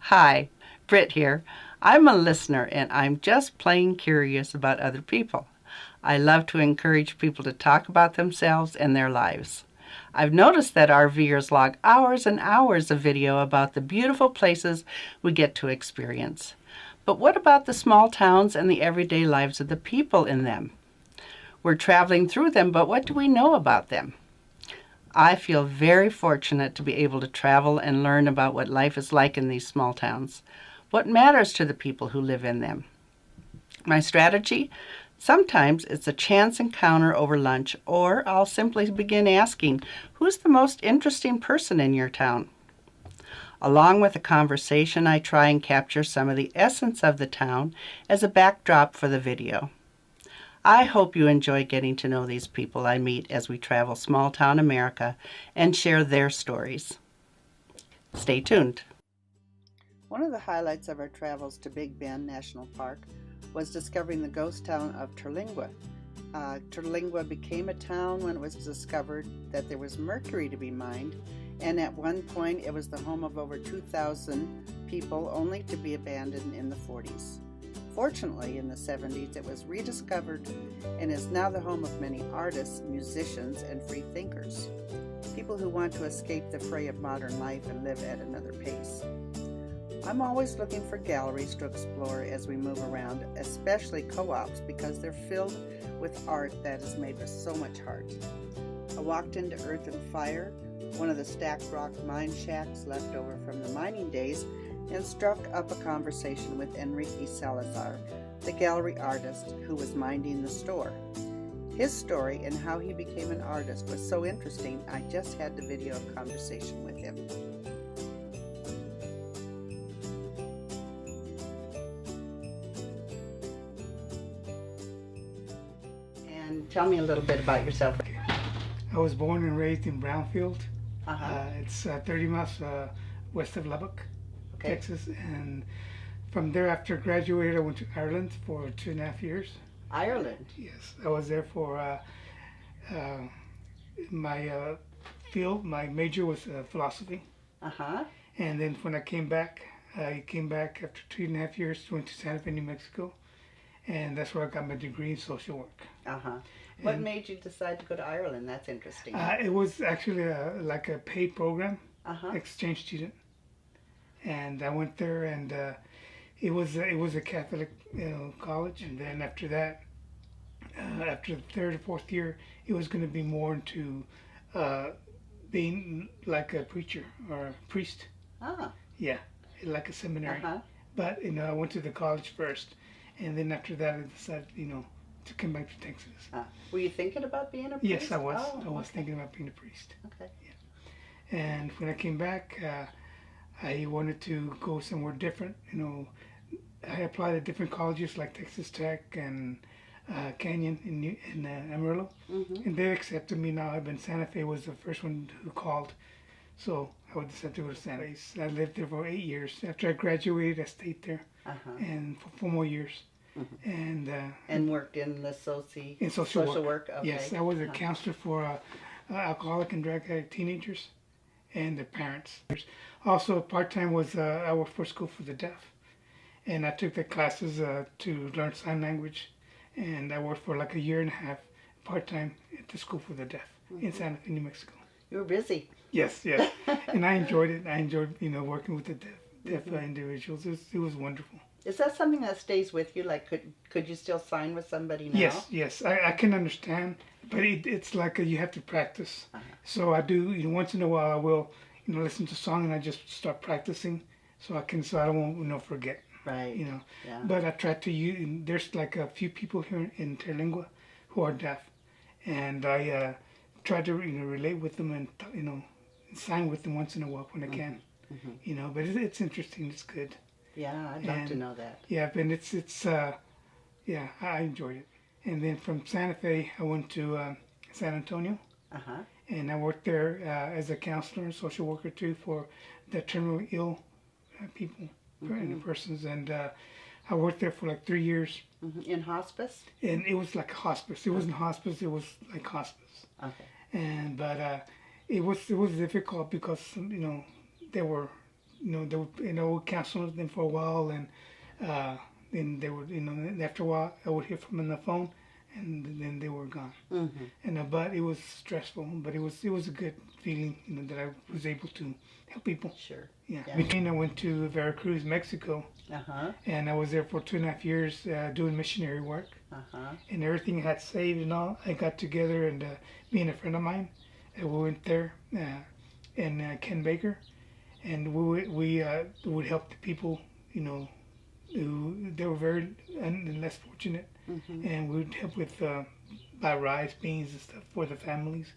Hi, Britt here. I'm a listener and I'm just plain curious about other people. I love to encourage people to talk about themselves and their lives. I've noticed that RVers log hours and hours of video about the beautiful places we get to experience. But what about the small towns and the everyday lives of the people in them? We're traveling through them, but what do we know about them? I feel very fortunate to be able to travel and learn about what life is like in these small towns, what matters to the people who live in them. My strategy? Sometimes it's a chance encounter over lunch, or I'll simply begin asking, who's the most interesting person in your town? Along with the conversation, I try and capture some of the essence of the town as a backdrop for the video. I hope you enjoy getting to know these people I meet as we travel small town America and share their stories. Stay tuned. One of the highlights of our travels to Big Bend National Park was discovering the ghost town of Terlingua. Terlingua became a town when it was discovered that there was mercury to be mined, and at one point it was the home of over 2,000 people, only to be abandoned in the 40s. Fortunately, in the 70s, it was rediscovered and is now the home of many artists, musicians, and free thinkers, people who want to escape the fray of modern life and live at another pace. I'm always looking for galleries to explore as we move around, especially co-ops, because they're filled with art that is made with so much heart. I walked into Earth and Fire, one of the stacked rock mine shacks left over from the mining days, and struck up a conversation with Enrique Salazar, the gallery artist who was minding the store. His story and how he became an artist was so interesting, I just had to video a conversation with him. And tell me a little bit about yourself. I was born and raised in Brownfield. It's 30 miles west of Lubbock, Texas, and from there, after graduated, I went to Ireland for 2.5 years. Ireland? Yes, I was there for my field. My major was philosophy. And then when I came back after 2.5 years, went to Santa Fe, New Mexico, and that's where I got my degree in social work. What made you decide to go to Ireland? That's interesting. It was actually like a paid program, exchange student. And I went there, and it was a Catholic college. And then after that, after the third or fourth year, it was going to be more into being like a preacher or a priest. Yeah, like a seminary. But I went to the college first, and then after that, I decided to come back to Texas. Were you thinking about being a priest? Yes, I was. I was thinking about being a priest. Yeah. And when I came back, I wanted to go somewhere different. I applied at different colleges like Texas Tech and Canyon in Amarillo, and they accepted me. Now I've been Santa Fe was the first one who called, so I would decide to go to Santa Fe. I lived there for 8 years. After I graduated, I stayed there, and for 4 more years, and worked in the social work. Okay. Yes, I was a counselor for alcoholic and drug addict teenagers and their parents. Also, part-time was I worked for School for the Deaf, and I took the classes to learn sign language, and I worked for like 1.5 years part-time at the School for the Deaf in Santa Fe, New Mexico. You were busy. Yes, and I enjoyed it. I enjoyed working with the deaf individuals. It was wonderful. Is that something that stays with you? Like, could you still sign with somebody now? Yes, I can understand, but it's like you have to practice. So I do. Once in a while, I will listen to a song and I just start practicing, so I don't won't forget. Right. Yeah. But I try to use. There's like a few people here in Terlingua who are deaf, and I try to relate with them and sign with them once in a while when I can. But it's interesting. It's good. Yeah, I'd love to know that. Yeah, but it's I enjoyed it. And then from Santa Fe, I went to San Antonio. And I worked there as a counselor and social worker too for the terminally ill people and persons. And I worked there for like 3 years. In hospice? And it was like a hospice. It wasn't hospice. It was like hospice. Okay. And but it was difficult because there were they would counsel them for a while, and then they would, and after a while, I would hear from them on the phone, and then they were gone. Mm-hmm. And but it was stressful, but it was a good feeling, that I was able to help people. Sure. Yeah. Yeah. Between I went to Veracruz, Mexico, Uh-huh. and I was there for 2.5 years doing missionary work, Uh-huh. and everything I had saved and all. I got together, and me and a friend of mine, we went there, and Ken Baker, and we would help the people, who they were very less fortunate, Mm-hmm. and we would help with buy rice, beans, and stuff for the families,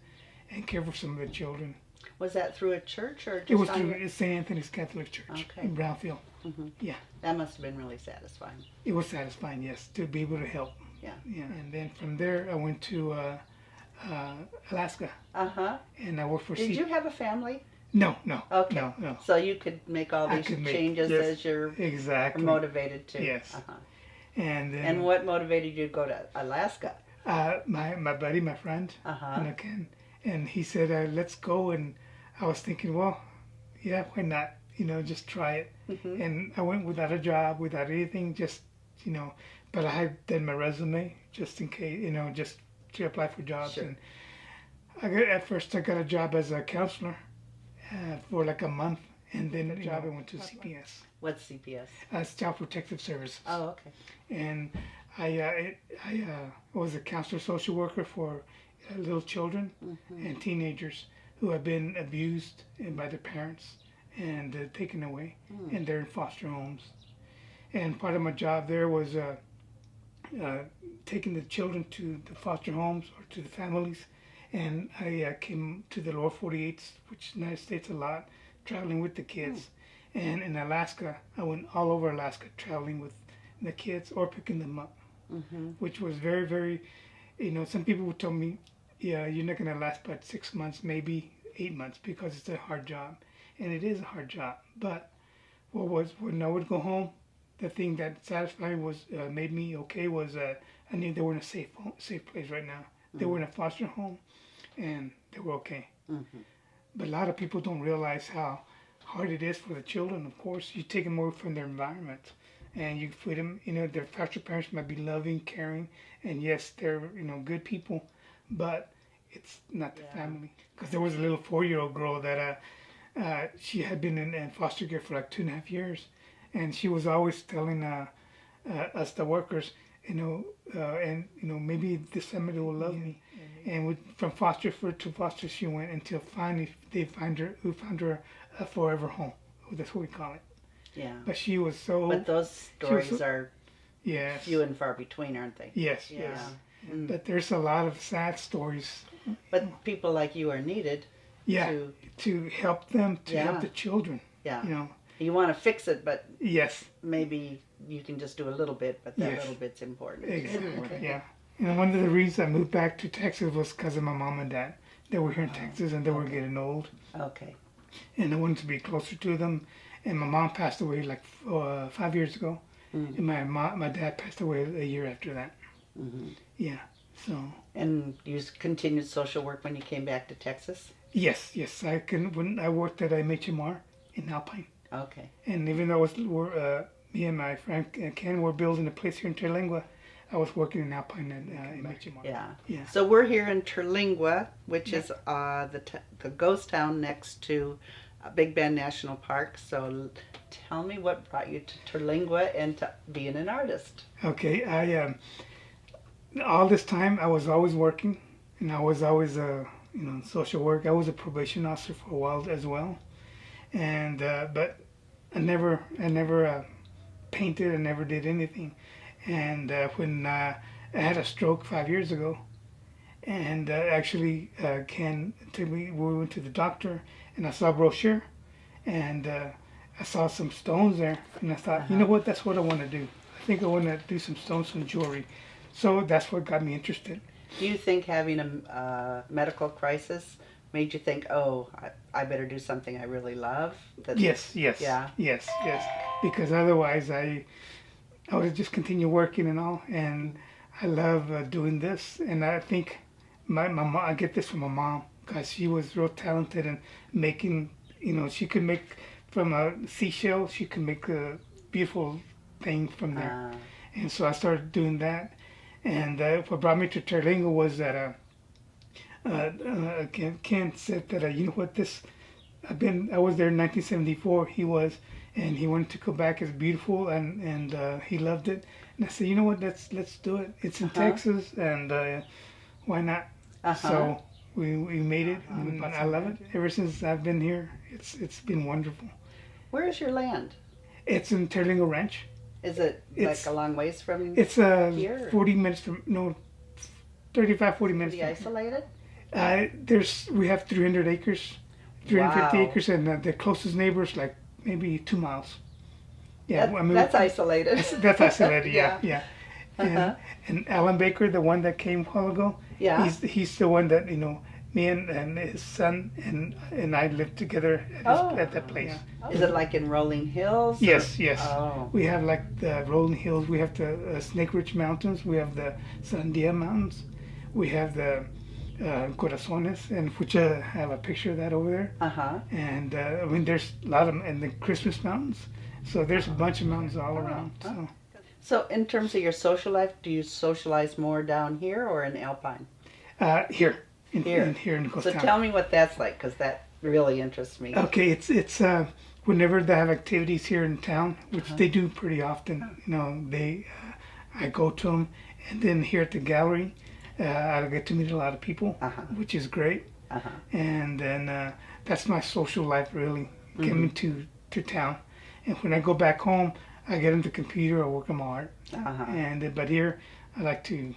and care for some of the children. Was that through a church or just It was on through St. Anthony's Catholic Church Okay. in Brownfield. Mm-hmm. Yeah. That must have been really satisfying. It was satisfying, yes, to be able to help. Yeah. Yeah. And then from there, I went to Alaska, Uh-huh. and I worked for. Did you have a family? No. Okay. No. So you could make all I these could make- changes yes, as you're Exactly. motivated to. Yes. Uh-huh. And then, And what motivated you to go to Alaska? my buddy, my friend, Uh-huh. Ken, and he said, "Let's go." And I was thinking, well, yeah, why not? Just try it. Mm-hmm. And I went without a job, without anything, just but I had done my resume just in case, just to apply for jobs. Sure. And at first I got a job as a counselor for like a month, and then the job I went to CPS, What's CPS? Child Protective Services. Oh, okay. And I was a counselor social worker for little children Mm-hmm. and teenagers who have been abused by their parents and taken away, and they're in foster homes. And part of my job there was taking the children to the foster homes or to the families. And I came to the lower 48s, which is the United States a lot, traveling with the kids. And in Alaska, I went all over Alaska traveling with the kids or picking them up, Mm-hmm. which was very, very, some people would tell me, yeah, you're not going to last but 6 months, maybe 8 months, because it's a hard job. And it is a hard job. But when I would go home, the thing that satisfied was, made me okay was I knew they were in a safe place right now. They were in a foster home, and they were okay. Mm-hmm. But a lot of people don't realize how hard it is for the children. Of course, you take them away from their environment, and you feed them. Their foster parents might be loving, caring, and yes, they're good people, but it's not the family. Because there was a little 4-year-old girl that she had been in foster care for like 2.5 years, and she was always telling us, the workers, maybe this family will love me. And from foster to foster, she went until finally we found her a forever home. That's what we call it. Yeah. But she was so. But those stories are yes. few and far between, aren't they? Yes, Yeah. yes. Mm. But there's a lot of sad stories. But people like you are needed. Yeah. To, To help them, to help Yeah. the children. yeah. You want to fix it, but Yes. maybe you can just do a little bit, but that Yes. little bit's important. Exactly. Yeah. And one of the reasons I moved back to Texas was because of my mom and dad. They were here in Texas, and they were getting old, Okay. and I wanted to be closer to them. And my mom passed away like 5 years ago, Mm. and my dad passed away a year after that. Mm-hmm. Yeah. So And you continued social work when you came back to Texas? yes. When I worked at MHMR in Alpine, Okay. and even though me and my friend Ken were building a place here in Terlingua, I was working in Alpine at MHMR. Yeah. Yeah. So we're here in Terlingua, which is the ghost town next to Big Bend National Park. So tell me what brought you to Terlingua and to being an artist. Okay, I all this time I was always working, and I was always in social work. I was a probation officer for a while as well, and but I never painted. I never did anything. And when I had a stroke 5 years ago, and actually Ken took me. We went to the doctor, and I saw a brochure, and I saw some stones there, and I thought, you know what? That's what I want to do. I think I want to do some stones, some jewelry. So that's what got me interested. Do you think having a medical crisis made you think, oh, I better do something I really love? Yes. Yeah. Yes. Because otherwise, I would just continue working and all. And I love doing this. And I think my mom, I get this from my mom, because she was real talented in making. She could make from a seashell, she could make a beautiful thing from there. And so I started doing that. And what brought me to Terlingua was that Ken said that you know what, this I was there in 1974. He was, and he wanted to go back. It's beautiful, and he loved it. And I said, you know what, let's do it. It's in Texas, and why not? So we made it, and I love it. Ever since I've been here, it's been wonderful. Where is your land? It's in Terlingua Ranch. Is it like a long ways from It's here? 40 minutes from, no, 35, 40 minutes. Pretty isolated? We have 300 acres, 350 Wow. acres, and the closest neighbors like maybe 2 miles. Yeah, That's isolated. That's isolated. Yeah, Yeah. yeah. And Alan Baker, the one that came a while ago, Yeah. he's the one that me and his son and I lived together at that place. Yeah. Is it like in Rolling Hills? Yes, yes. Oh. We have like the Rolling Hills. We have the Snake Ridge Mountains. We have the Sandia Mountains. We have the Corazones, and which I have a picture of that over there. And I mean, there's a lot of them, and the Christmas Mountains. So there's a bunch of mountains all around. So in terms of your social life, do you socialize more down here or in Alpine? Here in So Costa. tell me what that's like, because that really interests me. Okay, it's whenever they have activities here in town, which they do pretty often. I go to them, and then here at the gallery, I get to meet a lot of people, which is great. And then that's my social life, really, coming to town. And when I go back home, I get into the computer or work on my art. But here, I like to,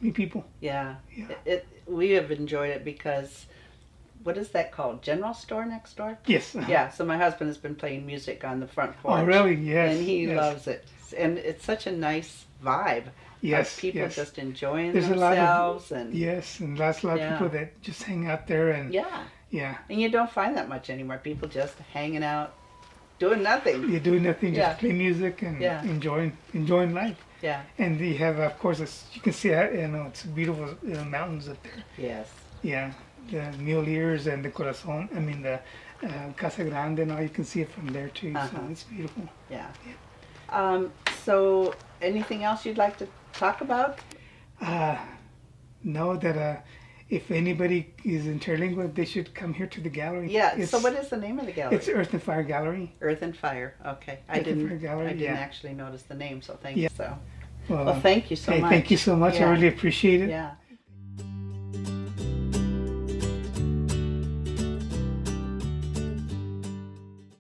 meet people. Yeah. We have enjoyed it because, what is that called? General store next door? Yes. Yeah, so my husband has been playing music on the front porch. Oh, really? Yes. And he yes. loves it. And it's such a nice vibe. Yes. Of people yes. just enjoying There's themselves. Yes, and there's a lot of people that just hang out there. And yeah. And you don't find that much anymore. People just hanging out, doing nothing. You're doing nothing, just play music and enjoying life. Yeah. And you have, of course, you can see, it's beautiful mountains up there. Yes. Yeah, the Mule Ears and the Corazon, the Casa Grande, and all, you can see it from there too, so it's beautiful. Yeah. So anything else you'd like to talk about? No, that if anybody is in Terlingua, they should come here to the gallery. Yeah, so what is the name of the gallery? It's Earth and Fire Gallery. Earth and Fire, okay. I didn't actually notice the name, so thank you. So. Well, thank you so much. Thank you so much. I really appreciate it. Yeah.